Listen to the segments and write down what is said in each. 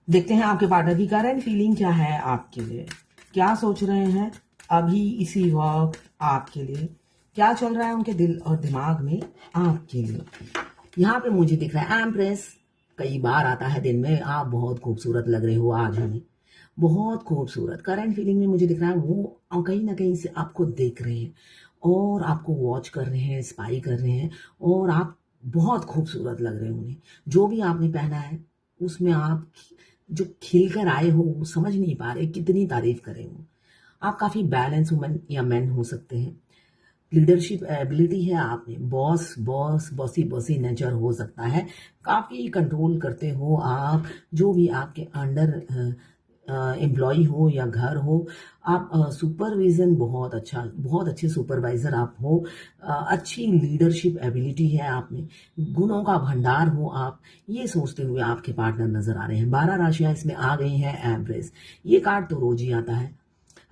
देखते हैं आपके पार्टनर की करंट फीलिंग क्या है आपके लिए, क्या सोच रहे हैं अभी इसी वक्त आपके लिए, क्या चल रहा है उनके दिल और दिमाग में आपके लिए। यहाँ पे मुझे दिख रहा है एम्प्रेस, कई बार आता है दिन में। आप बहुत खूबसूरत लग रहे हो आज हमें, बहुत खूबसूरत। करंट फीलिंग में मुझे दिख रहा है वो कहीं ना कहीं से आपको देख रहे हैं और आपको वॉच कर रहे हैं, स्पाई कर रहे हैं, और आप बहुत खूबसूरत लग रहे हो उन्हें। जो भी आपने पहना है उसमें आप जो खिल कर आए हो वो समझ नहीं पा रहे कितनी तारीफ करें वो। आप काफ़ी बैलेंस वुमन या मैन हो सकते हैं। लीडरशिप एबिलिटी है आप में, बॉसी बॉसी नेचर हो सकता है। काफ़ी कंट्रोल करते हो आप, जो भी आपके अंडर एम्प्लॉय हो या घर हो। आप सुपरविजन बहुत अच्छा, बहुत अच्छे सुपरवाइजर आप हो। अच्छी लीडरशिप एबिलिटी है आप में, गुणों का भंडार हो आप, ये सोचते हुए आपके पार्टनर नजर आ रहे हैं। 12 राशियां इसमें आ गई हैं एवरेज। ये कार्ड तो रोज ही आता है।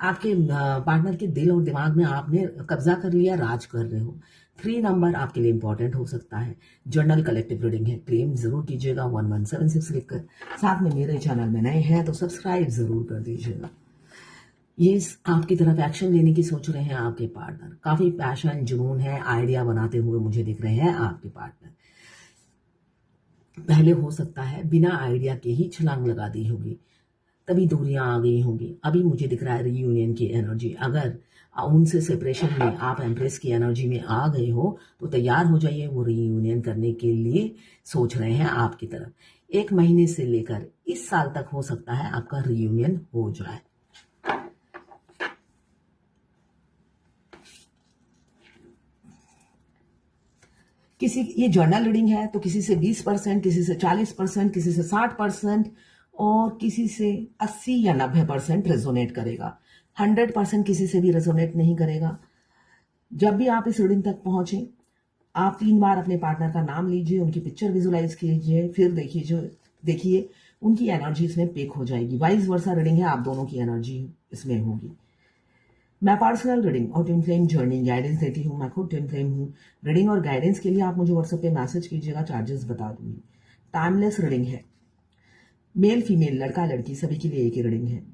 आपके पार्टनर के दिल और दिमाग में आपने कब्जा कर लिया, राज कर रहे हो। 3 नंबर आपके लिए इंपॉर्टेंट हो सकता है। जर्नल कलेक्टिव रीडिंग है, क्लेम जरूर कीजिएगा 1176 लिखकर। साथ में मेरे चैनल में नए हैं तो सब्सक्राइब जरूर कर दीजिएगा। ये आपकी तरफ एक्शन लेने की सोच रहे हैं आपके पार्टनर। काफी पैशन जुनून है, आइडिया बनाते हुए मुझे दिख रहे हैं आपके पार्टनर। पहले हो सकता है बिना आइडिया के ही छलांग लगा दी होगी, तभी दूरियां आ गई होंगी। अभी मुझे दिख रहा है रीयूनियन की एनर्जी। अगर उनसे सेपरेशन में आप एम्प्रेस की एनर्जी में आ गए हो तो तैयार हो जाइए, वो रीयूनियन करने के लिए सोच रहे हैं आपकी तरफ। 1 महीने से लेकर इस साल तक हो सकता है आपका रीयूनियन हो जाए। किसी ये जर्नल रीडिंग है तो किसी से 20%, किसी से 40%, किसी से 60% और किसी से 80 या 90% रेजोनेट करेगा। 100% किसी से भी रेजोनेट नहीं करेगा। जब भी आप इस रीडिंग तक पहुंचे, आप 3 बार अपने पार्टनर का नाम लीजिए, उनकी पिक्चर विजुलाइज कीजिए, फिर देखिए उनकी एनर्जी इसमें पिक हो जाएगी। वाइस वर्सा रीडिंग है, आप दोनों की एनर्जी इसमें होगी। मैं पर्सनल रीडिंग और ट्विन फ्लेम जर्नी गाइडेंस देती हूँ। मैं खुद ट्विन फ्लेम हूँ। रीडिंग और गाइडेंस के लिए आप मुझे व्हाट्सएप पे मैसेज कीजिएगा, चार्जेस बता दूंगी। टाइमलेस रीडिंग है, मेल फीमेल लड़का लड़की सभी के लिए एक ही रीडिंग है।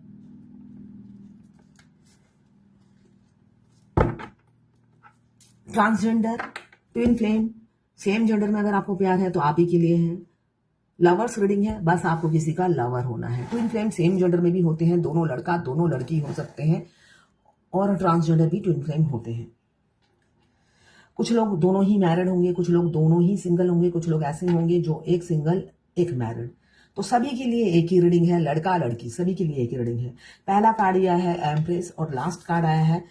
Transgender, twin flame, same gender में अगर आपको प्यार है तो आप ही के लिए है। लवर्स रीडिंग है, बस आपको किसी का लवर होना है। ट्विन फ्लेम सेम जेंडर में भी होते हैं, दोनों लड़का दोनों लड़की हो सकते हैं, और ट्रांसजेंडर भी ट्विन फ्लेम होते हैं। कुछ लोग दोनों ही मैरिड होंगे, कुछ लोग दोनों ही सिंगल होंगे, कुछ लोग ऐसे होंगे जो एक सिंगल एक मैरिड। तो सभी के लिए एक ही रीडिंग है, लड़का लड़की सभी के लिए एक ही रीडिंग है। पहला कार्ड आया है एम्प्रेस और लास्ट कार्ड आया है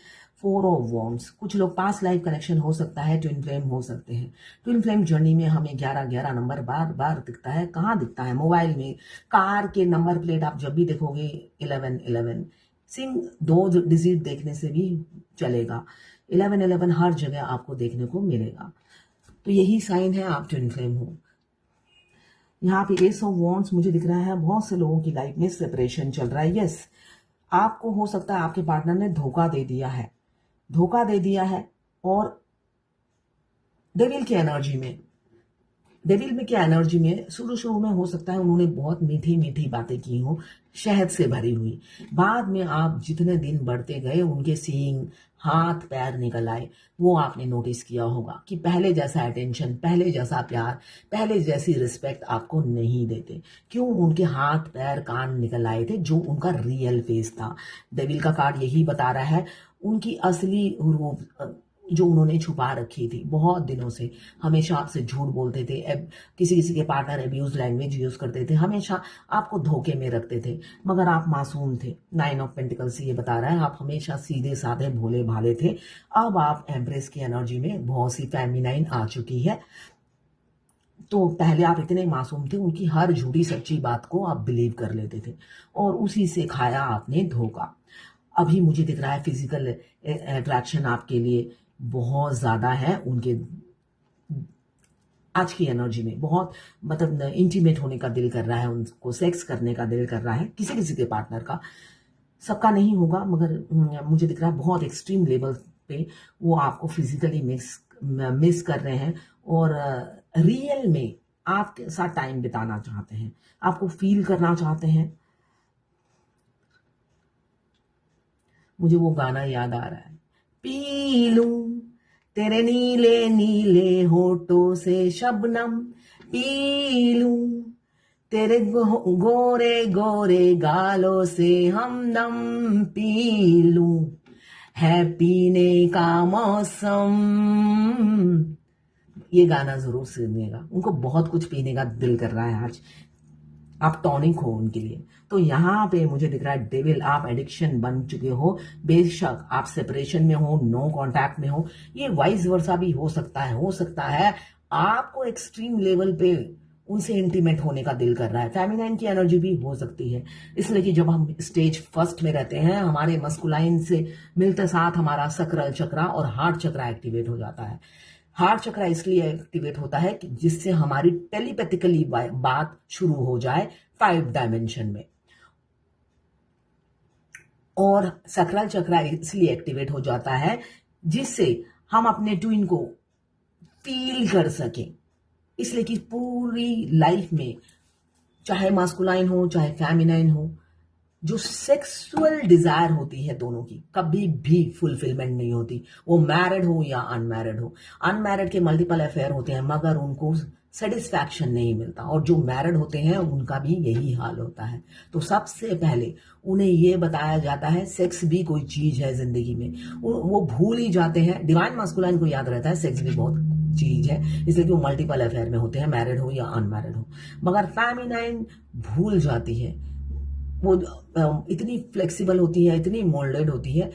4 ऑफ वॉन्ड्स। कुछ लोग पास लाइफ कनेक्शन हो सकता है, ट्विन फ्लेम हो सकते हैं। ट्विन फ्लेम जर्नी में हमें 11-11 नंबर बार बार दिखता है। कहाँ दिखता है? मोबाइल में, कार के नंबर प्लेट आप जब भी देखोगे 1111 सिंग 2 डिजिट देखने से भी चलेगा। 1111 हर जगह आपको देखने को मिलेगा। तो यही साइन है आप ट्विन फ्लेम हो। यहाँ पे एस ऑफ वॉन्ड्स मुझे दिख रहा है, बहुत से लोगों की लाइफ में सेपरेशन चल रहा है। यस, आपको हो सकता है आपके पार्टनर ने धोखा दे दिया है, धोखा दे दिया है। और डेविल की एनर्जी में, डेविल में क्या एनर्जी में शुरू में हो सकता है उन्होंने बहुत मीठी मीठी बातें की हो, शहद से भरी हुई। बाद में आप जितने दिन बढ़ते गए उनके सींग हाथ पैर निकल आए। वो आपने नोटिस किया होगा कि पहले जैसा अटेंशन, पहले जैसा प्यार, पहले जैसी रिस्पेक्ट आपको नहीं देते। क्यों? उनके हाथ पैर कान निकल आए थे, जो उनका रियल फेस था। डेविल का कार्ड यही बता रहा है, उनकी असली रूप जो उन्होंने छुपा रखी थी बहुत दिनों से। हमेशा आपसे झूठ बोलते थे, किसी किसी के पार्टनर एब्यूज लैंग्वेज यूज करते थे, हमेशा आपको धोखे में रखते थे, मगर आप मासूम थे। 9 ऑफ पेंटिकल्स ये बता रहा है आप हमेशा सीधे साधे भोले भाले थे। अब आप एम्प्रेस की एनर्जी में बहुत सी फेमिनाइन आ चुकी है। तो पहले आप इतने मासूम थे, उनकी हर झूठी सच्ची बात को आप बिलीव कर लेते थे और उसी से खाया आपने धोखा। अभी मुझे दिख रहा है फिजिकल अट्रैक्शन आपके लिए बहुत ज्यादा है। उनके आज की एनर्जी में बहुत मतलब इंटीमेट होने का दिल कर रहा है, उनको सेक्स करने का दिल कर रहा है, किसी किसी के पार्टनर का। सबका नहीं होगा, मगर मुझे दिख रहा है बहुत एक्सट्रीम लेवल पे वो आपको फिजिकली मिस कर रहे हैं। और रियल में आपके साथ टाइम बिताना चाहते हैं, आपको फील करना चाहते हैं। मुझे वो गाना याद आ रहा है, पी लूं तेरे नीले नीले होठों से शबनम, पी लूं तेरे गोरे गोरे गालों से हमदम, पी लूं है पीने का मौसम। ये गाना जरूर सुनिएगा, उनको बहुत कुछ पीने का दिल कर रहा है आज, आप टॉनिक हो उनके लिए। तो यहाँ पे मुझे दिख रहा है डेविल, आप एडिक्शन बन चुके हो। बेशक आप सेपरेशन में हो, नो कांटेक्ट में हो, ये वाइस वर्सा भी हो सकता है आपको एक्सट्रीम लेवल पे उनसे इंटीमेट होने का दिल कर रहा है। फेमिनाइन की एनर्जी भी हो सकती है, इसलिए कि जब हम स्टेज फर्स्ट में रहते हैं, हमारे मस्कुलाइन से मिलते साथ हमारा सकरल चक्रा और हार्ट चक्रा एक्टिवेट हो जाता है। हार्ट चक्रा इसलिए एक्टिवेट होता है कि जिससे हमारी टेलीपैथिकली बात शुरू हो जाए 5 डायमेंशन में, और सकरल चक्रा इसलिए एक्टिवेट हो जाता है जिससे हम अपने ट्विन को फील कर सकें। इसलिए कि पूरी लाइफ में चाहे मास्कुलाइन हो चाहे फेमिनाइन हो, जो सेक्सुअल डिजायर होती है दोनों की कभी भी फुलफिलमेंट नहीं होती, वो मैरिड हो या अनमैरिड हो। अनमैरिड के मल्टीपल अफेयर होते हैं मगर उनको सेटिस्फैक्शन नहीं मिलता, और जो मैरिड होते हैं उनका भी यही हाल होता है। तो सबसे पहले उन्हें ये बताया जाता है सेक्स भी कोई चीज है जिंदगी में, वो भूल ही जाते हैं। डिवाइन मास्कुलाइन को याद रहता है सेक्स भी बहुत चीज है, इसलिए कि वो मल्टीपल अफेयर में होते हैं, मैरिड हो या अनमैरिड हो। मगर फेमिनाइन भूल जाती है, वो इतनी फ्लेक्सिबल होती है, इतनी मोल्डेड होती है,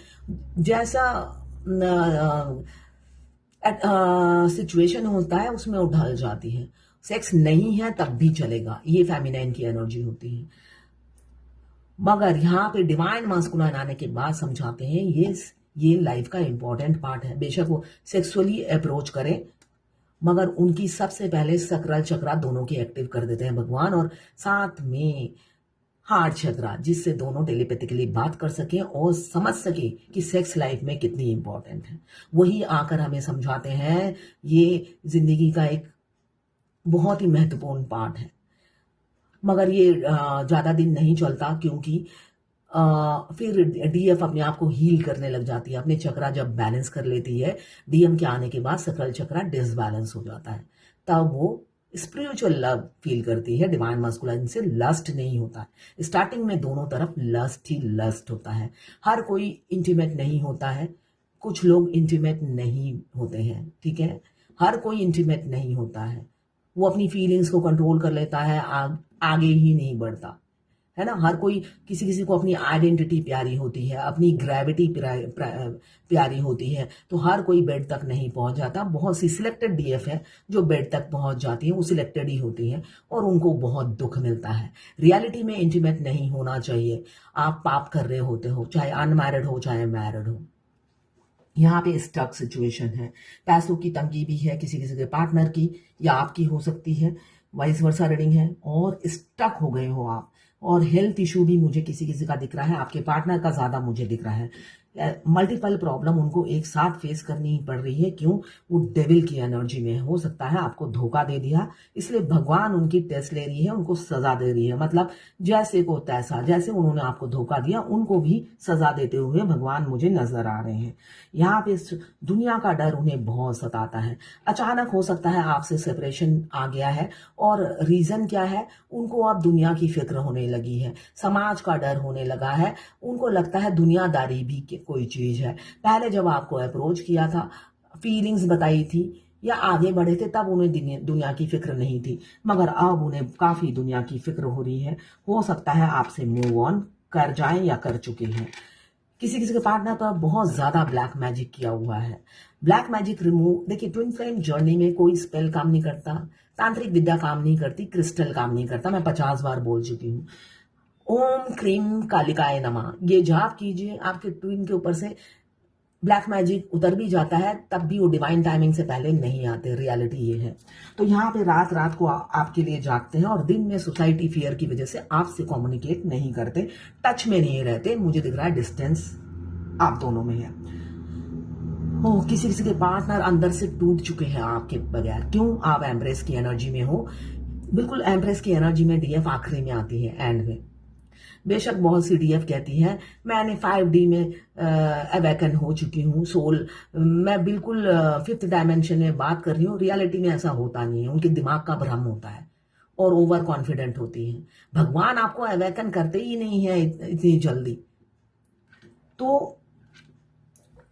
जैसा सिचुएशन होता है उसमें वो ढल जाती है। सेक्स नहीं है तब भी चलेगा, ये फेमिनाइन की एनर्जी होती है। मगर यहाँ पे डिवाइन मास्कुलाइन आने के बाद समझाते हैं ये लाइफ का इंपॉर्टेंट पार्ट है। बेशक वो सेक्सुअली अप्रोच करें, मगर उनकी सबसे पहले सकरल चक्रा दोनों की एक्टिव कर देते हैं भगवान, और साथ में हार्ट चक्रा, जिससे दोनों टेलीपैथिकली बात कर सकें और समझ सके कि सेक्स लाइफ में कितनी इंपॉर्टेंट है। वही आकर हमें समझाते हैं ये जिंदगी का एक बहुत ही महत्वपूर्ण पार्ट है। मगर ये ज्यादा दिन नहीं चलता, क्योंकि फिर डीएफ अपने आप को हील करने लग जाती है। अपने चक्रा जब बैलेंस कर लेती है, डीएम के आने के बाद सकल चक्रा डिसबैलेंस हो जाता है, तब वो स्पिरिचुअल लव फील करती है। डिवाइन मास्कुलाइन से लस्ट नहीं होता है, स्टार्टिंग में दोनों तरफ लस्ट ही लस्ट होता है। हर कोई इंटीमेट नहीं होता है, कुछ लोग इंटीमेट नहीं होते हैं, ठीक है, हर कोई इंटीमेट नहीं होता है, वो अपनी फीलिंग्स को कंट्रोल कर लेता है, आगे ही नहीं बढ़ता है ना। हर कोई किसी को अपनी आइडेंटिटी प्यारी होती है, अपनी ग्रेविटी प्यारी होती है, तो हर कोई बेड तक नहीं पहुंच जाता। बहुत सी सिलेक्टेड डीएफ है जो बेड तक पहुंच जाती है, वो सिलेक्टेड ही होती है और उनको बहुत दुख मिलता है। रियलिटी में इंटीमेट नहीं होना चाहिए। आप पाप कर रहे होते हो, चाहे अनमैरिड हो चाहे मैरिड हो। यहाँ पे स्टक सिचुएशन है, पैसों की तंगी भी है, किसी के पार्टनर की या आपकी हो सकती है, वाइस वर्सा रीडिंग है, और स्टक हो गए हो आप। और हेल्थ इशू भी मुझे किसी का दिख रहा है, आपके पार्टनर का ज्यादा मुझे दिख रहा है। मल्टीपल प्रॉब्लम उनको एक साथ फेस करनी पड़ रही है। क्यों? वो डेविल की एनर्जी में हो सकता है, आपको धोखा दे दिया, इसलिए भगवान उनकी टेस्ट ले रही है, उनको सजा दे रही है। मतलब जैसे को तैसा, जैसे उन्होंने आपको धोखा दिया उनको भी सजा देते हुए भगवान मुझे नजर आ रहे हैं। यहाँ पे दुनिया का डर उन्हें बहुत सताता है। अचानक हो सकता है आपसे सेपरेशन आ गया है, और रीजन क्या है? उनको अब दुनिया की फिक्र होने लगी है, समाज का डर होने लगा है, उनको लगता है दुनियादारी भी कोई चीज है। पहले जब आपको अप्रोच किया था, फीलिंग्स बताई थी या आगे बढ़े थे, तब उन्हें दुनिया की फिक्र नहीं थी, मगर अब उन्हें काफी दुनिया की फिक्र हो रही है। हो सकता है आपसे मूव ऑन कर जाएं या कर चुके हैं। किसी के पार्टनर पर बहुत ज्यादा ब्लैक मैजिक किया हुआ है। ब्लैक मैजिक रिमूव, देखिए ट्विन फ्लेम जर्नी में कोई स्पेल काम नहीं करता, तांत्रिक विद्या काम नहीं करती, क्रिस्टल काम नहीं करता, मैं 50 बार बोल चुकी हूँ। ओम क्रीम कालिकाय नमः, ये जाप कीजिए, आपके ट्विन के ऊपर से ब्लैक मैजिक उतर भी जाता है, तब भी वो डिवाइन टाइमिंग से पहले नहीं आते। रियलिटी ये है। तो यहाँ पे रात को आपके लिए जागते हैं, और दिन में सोसाइटी फियर की वजह से आपसे कम्युनिकेट नहीं करते, टच में नहीं रहते। मुझे दिख रहा है डिस्टेंस आप दोनों में है। किसी के पार्टनर अंदर से टूट चुके हैं आपके बगैर। क्यों? आप एम्ब्रेस की एनर्जी में हो, बिल्कुल एम्प्रेस की एनर्जी में डीएफ आखिरी में आती है, एंड में। बेशक बहुत सी डीएफ कहती है मैंने 5D में अवेकन हो चुकी हूँ सोल, मैं बिल्कुल फिफ्थ डायमेंशन में बात कर रही हूँ। रियलिटी में ऐसा होता नहीं है, उनके दिमाग का भ्रम होता है और ओवर कॉन्फिडेंट होती है। भगवान आपको अवेकन करते ही नहीं है इतनी जल्दी। तो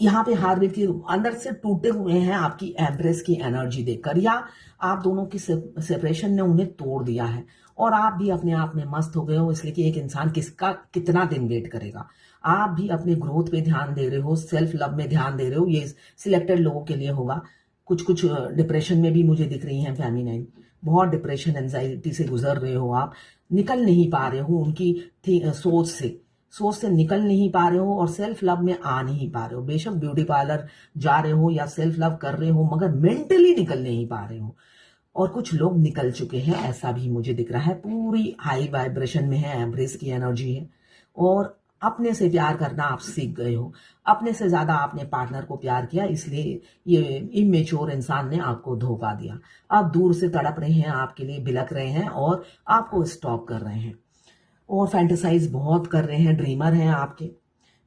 यहाँ पे हर व्यक्ति अंदर से टूटे हुए हैं आपकी एम्प्रेस की एनर्जी देखकर, या आप दोनों की सेपरेशन ने उन्हें तोड़ दिया है और आप भी अपने आप में मस्त हो गए हो, इसलिए कि एक इंसान किसका कितना दिन वेट करेगा। आप भी अपने ग्रोथ पे ध्यान दे रहे हो, सेल्फ लव में ध्यान दे रहे हो। ये सिलेक्टेड लोगों के लिए होगा। कुछ कुछ डिप्रेशन में भी मुझे दिख रही हैं फेमिनाइन, बहुत डिप्रेशन एंजाइटी से गुजर रहे हो, आप निकल नहीं पा रहे हो उनकी सोच से निकल नहीं पा रहे हो और सेल्फ लव में आ नहीं पा रहे हो। बेशक ब्यूटी पार्लर जा रहे हो या सेल्फ लव कर रहे हो, मगर मेंटली निकल नहीं पा रहे हो। और कुछ लोग निकल चुके हैं, ऐसा भी मुझे दिख रहा है। पूरी हाई वाइब्रेशन में है, एम्ब्रेस की एनर्जी है और अपने से प्यार करना आप सीख गए हो। अपने से ज्यादा आपने पार्टनर को प्यार किया, इसलिए ये इमेच्योर इंसान ने आपको धोखा दिया। आप दूर से तड़प रहे हैं, आपके लिए बिलक रहे हैं और आपको स्टॉप कर रहे हैं और फैंटेसाइज बहुत कर रहे हैं। ड्रीमर हैं आपके,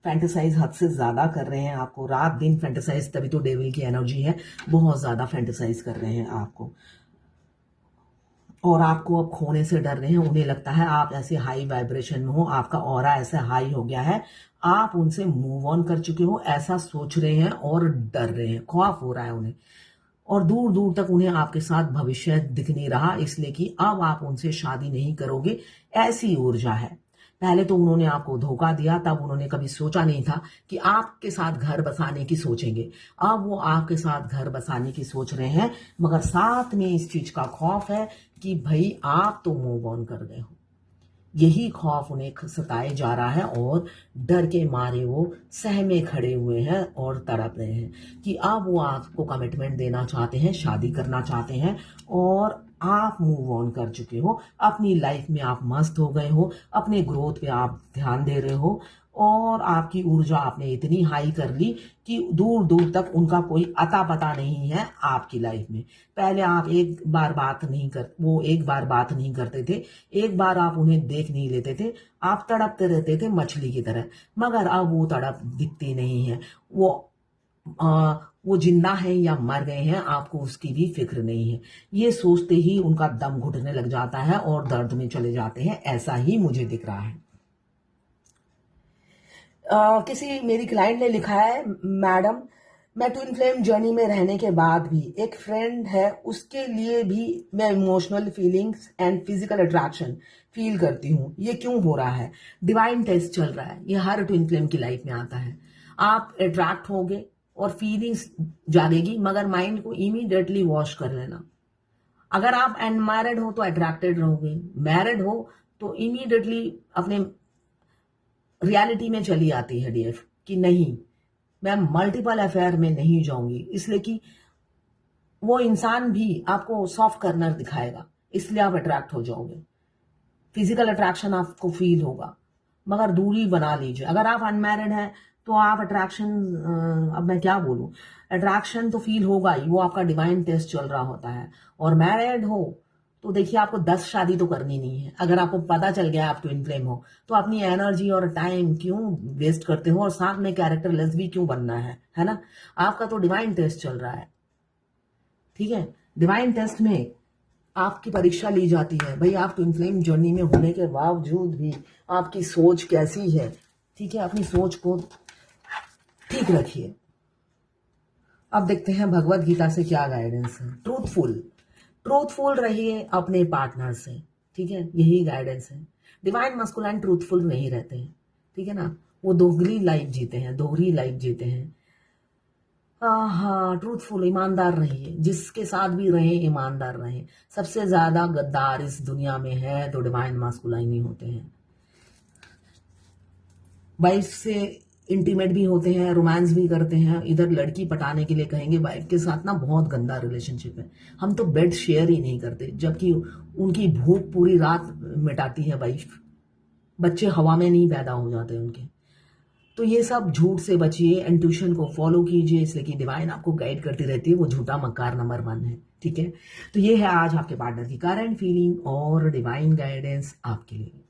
फैंटेसाइज हद से ज्यादा कर रहे हैं आपको, रात दिन फैंटेसाइज। तभी तो डेविल की एनर्जी है, बहुत ज्यादा फैंटेसाइज कर रहे हैं आपको और आपको अब खोने से डर रहे हैं। उन्हें लगता है आप ऐसे हाई वाइब्रेशन में हो, आपका ऑरा ऐसा हाई हो गया है, आप उनसे मूव ऑन कर चुके हो, ऐसा सोच रहे हैं और डर रहे हैं, खौफ हो रहा है उन्हें। और दूर दूर तक उन्हें आपके साथ भविष्य दिख नहीं रहा, इसलिए कि अब आप उनसे शादी नहीं करोगे, ऐसी ऊर्जा है। पहले तो उन्होंने आपको धोखा दिया, तब उन्होंने कभी सोचा नहीं था कि आपके साथ घर बसाने की सोचेंगे। अब वो आपके साथ घर बसाने की सोच रहे हैं, मगर साथ में इस चीज का खौफ है कि भाई आप तो मूव ऑन कर गए हो। यही खौफ उन्हें सताए जा रहा है और डर के मारे वो सहमे खड़े हुए हैं और तड़प रहे हैं कि अब वो आपको कमिटमेंट देना चाहते हैं, शादी करना चाहते हैं और आप मूव ऑन कर चुके हो। अपनी लाइफ में आप मस्त हो गए हो, अपने ग्रोथ पे आप ध्यान दे रहे हो और आपकी ऊर्जा आपने इतनी हाई कर ली कि दूर दूर तक उनका कोई अता पता नहीं है आपकी लाइफ में। पहले आप एक बार बात नहीं करते थे, एक बार आप उन्हें देख नहीं लेते थे, आप तड़पते रहते थे मछली की तरह, मगर अब वो तड़प दिखती नहीं है। वो जिंदा है या मर गए हैं, आपको उसकी भी फिक्र नहीं है। ये सोचते ही उनका दम घुटने लग जाता है और दर्द में चले जाते हैं, ऐसा ही मुझे दिख रहा है। किसी मेरी क्लाइंट ने लिखा है, मैडम मैं ट्विन फ्लेम जर्नी में रहने के बाद भी एक फ्रेंड है, उसके लिए भी मैं emotional feelings and physical attraction feel करती हूँ, ये क्यों हो रहा है? डिवाइन टेस्ट चल रहा है, ये हर ट्विन फ्लेम की लाइफ में आता है। आप अट्रैक्ट होगे और फीलिंग्स जागेगी, मगर माइंड को इमीडिएटली वॉश कर लेना। अगर आप अनमैरिड हो तो अट्रैक्टेड रहोगे, मैरिड हो तो इमीडिएटली अपने रियलिटी में चली आती है डीएफ कि नहीं, मैं मल्टीपल अफेयर में नहीं जाऊंगी, इसलिए कि वो इंसान भी आपको सॉफ्ट कॉर्नर दिखाएगा, इसलिए आप अट्रैक्ट हो जाओगे। फिजिकल अट्रैक्शन आपको फील होगा, मगर दूरी बना लीजिए। अगर आप अनमैरिड हैं तो आप अट्रैक्शन, अब मैं क्या बोलूं, अट्रैक्शन तो फील होगा ही, वो आपका डिवाइन टेस्ट चल रहा होता है। और मैरिड हो तो देखिए आपको 10 शादी तो करनी नहीं है। अगर आपको पता चल गया आप ट्विन फ्लेम हो तो अपनी एनर्जी और टाइम क्यों वेस्ट करते हो और साथ में कैरेक्टरलेस भी क्यों बनना है ना? आपका तो डिवाइन टेस्ट चल रहा है, ठीक है। डिवाइन टेस्ट में आपकी परीक्षा ली जाती है, भाई आप ट्विन फ्लेम जर्नी में होने के बावजूद भी आपकी सोच कैसी है, ठीक है। अपनी सोच को ठीक रखिए। अब देखते हैं भगवत गीता से क्या गाइडेंस है। ट्रूथफुल रहिए अपने पार्टनर से, ठीक है, यही गाइडेंस है। डिवाइन मस्कुलाइन ट्रूथफुल नहीं रहते हैं, ठीक है ना, वो दोहरी लाइफ जीते हैं। हाँ, ट्रूथफुल, ईमानदार रहिए, जिसके साथ भी रहे ईमानदार रहे। सबसे ज्यादा गद्दार इस दुनिया में है तो डिवाइन मस्कुलाइन ही होते हैं। वाइफ से इंटीमेट भी होते हैं, रोमांस भी करते हैं। इधर लड़की पटाने के लिए कहेंगे वाइफ के साथ ना बहुत गंदा रिलेशनशिप है, हम तो बेड शेयर ही नहीं करते, जबकि उनकी भूख पूरी रात मिटाती है वाइफ। बच्चे हवा में नहीं पैदा हो जाते उनके। तो ये सब झूठ से बचिए, इंट्यूशन को फॉलो कीजिए, इसलिए कि डिवाइन आपको गाइड करती रहती है, वो झूठा मक्कार नंबर 1 है। ठीक है, तो ये है आज आपके पार्टनर की करंट फीलिंग और डिवाइन गाइडेंस आपके लिए।